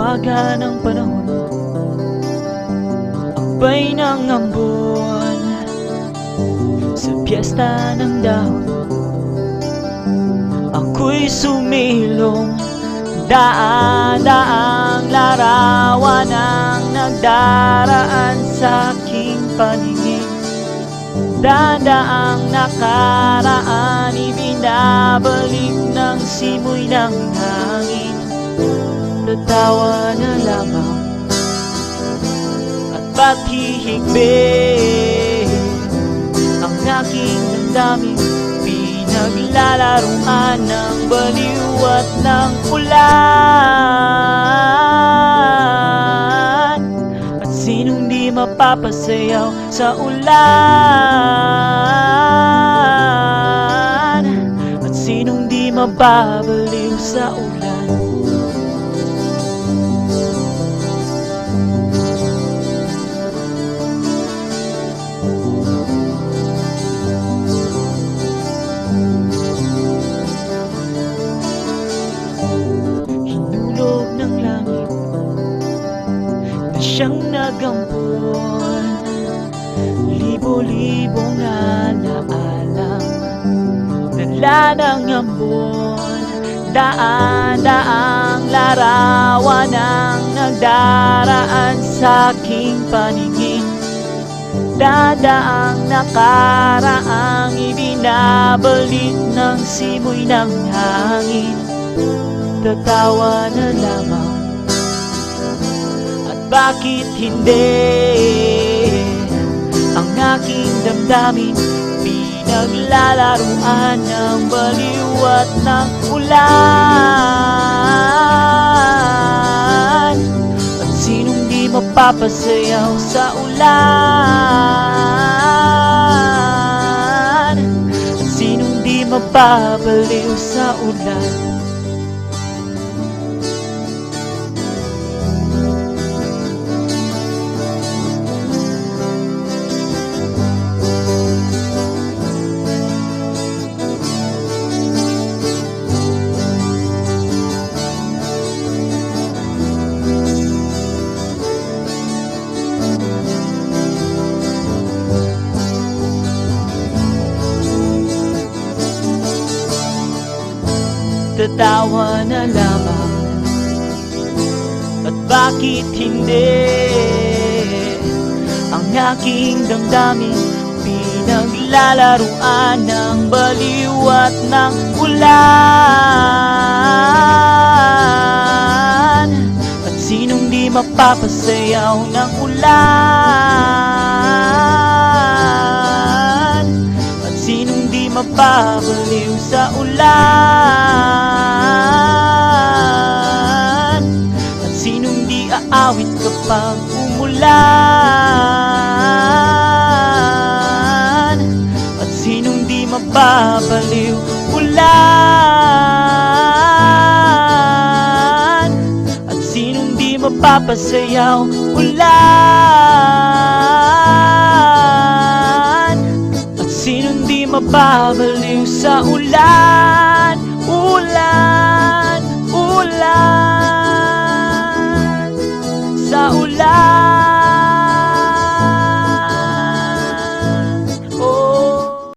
umaga ng panahon, akbay ng ambon, sa piyesta ng dahon, ako'y sumilong. Daan-daang larawan ang nagdaraan sa aking paningin. Daan-daang nakaraan, ibinabalik ng simoy ng hangin. Tatawa na lamang at ba't hihigpit ang aking damdamin? Pinaglalaruan ng baliw at ng ulan. At sinong di mapapasayaw sa ulan? At sinong di mababaliw sa ulan? Siyang nagampon, libo-libong alaalang dala ng ambon. Daan-daang larawan ang nagdaraan sa aking paningin. Dadaang nakaraang ibinabalik ng simoy ng hangin. Tatawa na lamang, bakit hindi ang aking damdamin? Pinaglalaruan ng baliw at ng ulan. At sinong di mapapasayaw sa ulan? At sinong di mababaliw sa ulan? Tatawa na lamang at bakit hindi ang aking damdamin? Pinaglalaruan ng baliw at ng ulan. At sinong di mapapasayaw ng ulan? At sinong di mababaliw sa ulan? At sinong di aawit kapag umulan? At sinong di mababaliw? Ulan. At sinong di mapapasayaw? Ulan. At sinong di mababaliw sa ulan?